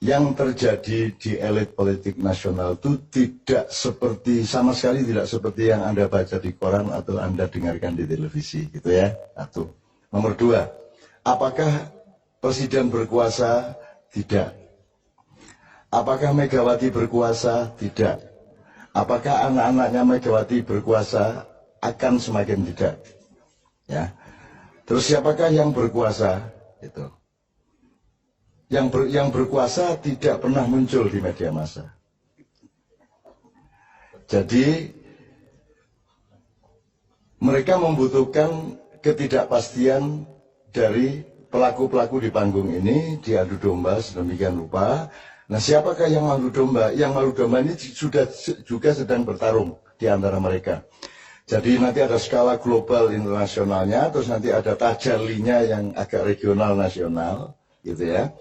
yang terjadi di elit politik nasional itu tidak seperti, sama sekali tidak seperti yang Anda baca di koran atau Anda dengarkan di televisi, gitu ya. Satu. Nomor dua, apakah presiden berkuasa? Tidak. Apakah Megawati berkuasa? Tidak. Apakah anak-anaknya Megawati berkuasa? Akan semakin tidak. Ya. Terus siapakah yang berkuasa? Itu. Yang berkuasa tidak pernah muncul di media massa. Jadi mereka membutuhkan ketidakpastian dari pelaku-pelaku di panggung ini, diadu domba sedemikian rupa. Nah, siapakah yang malu domba? Yang malu domba ini sudah juga sedang bertarung di antara mereka. Jadi nanti ada skala global internasionalnya, terus nanti ada tajallinya yang agak regional nasional, gitu ya.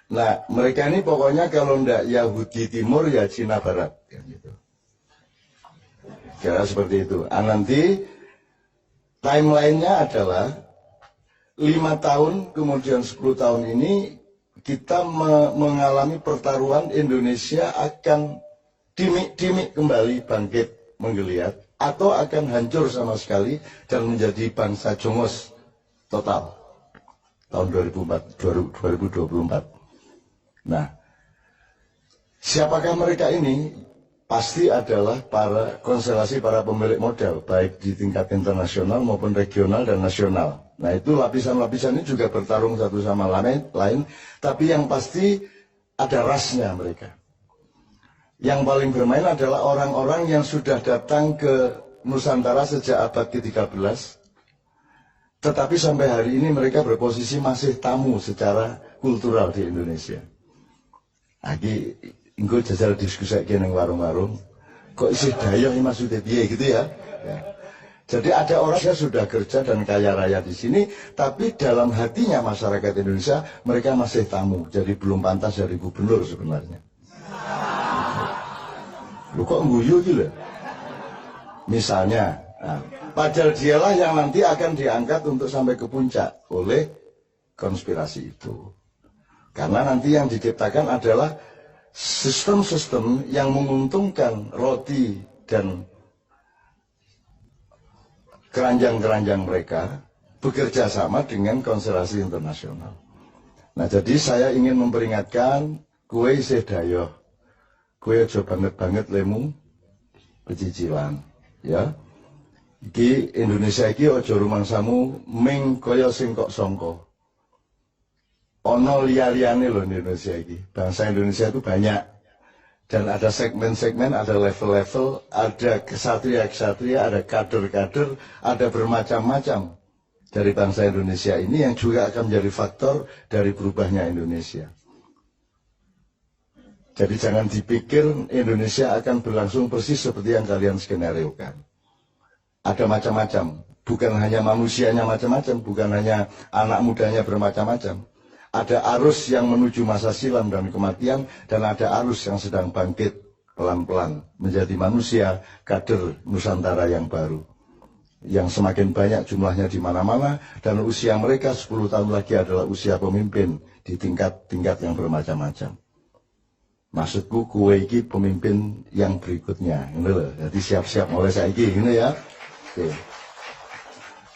Nah, mereka ini pokoknya kalau ndak Yahudi Timur ya Cina Barat, ya, gitu. Kira seperti itu. Nanti timelinenya adalah 5 tahun kemudian 10 tahun ini kita mengalami pertaruhan. Indonesia akan dimik-dimik kembali bangkit menggeliat atau akan hancur sama sekali dan menjadi bangsa jongos total tahun 2024. Nah, siapakah mereka ini? Pasti adalah konstelasi para pemilik modal, baik di tingkat internasional maupun regional dan nasional. Nah, itu lapisan-lapisan ini juga bertarung satu sama lain, tapi yang pasti ada rasnya mereka. Yang paling bermain adalah orang-orang yang sudah datang ke Nusantara sejak abad ke-13, tetapi sampai hari ini mereka berposisi masih tamu secara kultural di Indonesia. Lagi engko jajal diskusi nang warung-warung, kok isih dayoh maksudnya piye gitu ya. Ya. Jadi ada orang yang sudah kerja dan kaya raya di sini, tapi dalam hatinya masyarakat Indonesia mereka masih tamu, jadi belum pantas jadi gubernur sebenarnya. Lu kok guyu gitu? Misalnya, padahal dialah yang nanti akan diangkat untuk sampai ke puncak oleh konspirasi itu. Karena nanti yang diciptakan adalah sistem-sistem yang menguntungkan roti dan keranjang-keranjang mereka bekerja sama dengan konstelasi internasional. Nah, jadi saya ingin memperingatkan, kue isih dayoh, kue aja banget-banget lemu pecicilan, ya. Iki Indonesia iki aja rumangsamu ming kaya sing kok sangka. Ono liya-liyane loh di Indonesia ini. Bangsa Indonesia itu banyak. Dan ada segmen-segmen, ada level-level, ada kesatria-kesatria, ada kader-kader, ada bermacam-macam dari bangsa Indonesia ini yang juga akan menjadi faktor dari berubahnya Indonesia. Jadi jangan dipikir Indonesia akan berlangsung persis seperti yang kalian skenariokan. Ada macam-macam. Bukan hanya manusianya macam-macam, bukan hanya anak mudanya bermacam-macam. Ada arus yang menuju masa silam dan kematian, dan ada arus yang sedang bangkit pelan-pelan menjadi manusia kader Nusantara yang baru. Yang semakin banyak jumlahnya di mana-mana, dan usia mereka 10 tahun lagi adalah usia pemimpin di tingkat-tingkat yang bermacam-macam. Maksudku kue iki pemimpin yang berikutnya. Ini loh. Jadi siap-siap mulai saiki ini ya. Oke.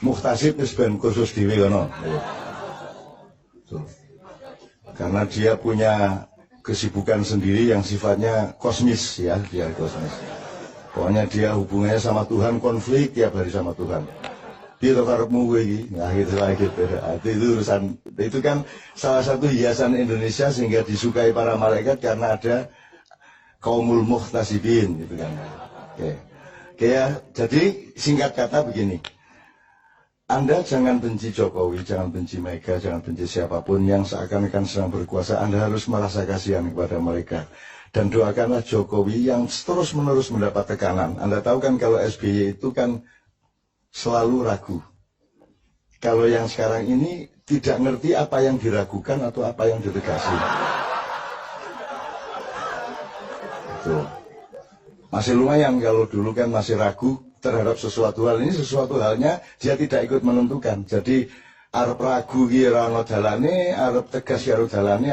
Muhtasib wis ben khusus dhewe ngono. Karena dia punya kesibukan sendiri yang sifatnya kosmis ya, dia kosmis. Pokoknya dia hubungannya sama Tuhan, konflik tiap hari sama Tuhan. Dia karepmu kowe iki, nah gitu lagi gitu. Itu urusan, itu kan salah satu hiasan Indonesia sehingga disukai para malaikat karena ada kaumul muhtasibin gitu kan. Oke. Oke ya, jadi singkat kata begini. Anda jangan benci Jokowi, jangan benci Mega, jangan benci siapapun yang seakan-akan sedang berkuasa. Anda harus merasa kasihan kepada mereka. Dan doakanlah Jokowi yang terus-menerus mendapat tekanan. Anda tahu kan kalau SBY itu kan selalu ragu. Kalau yang sekarang ini tidak ngerti apa yang diragukan atau apa yang ditegasi. Itu. Masih lumayan kalau dulu kan masih ragu terhadap sesuatu hal. Ini sesuatu halnya dia tidak ikut menentukan. Jadi arep ragu ki ora ana dalane, arep tegas karo dalane,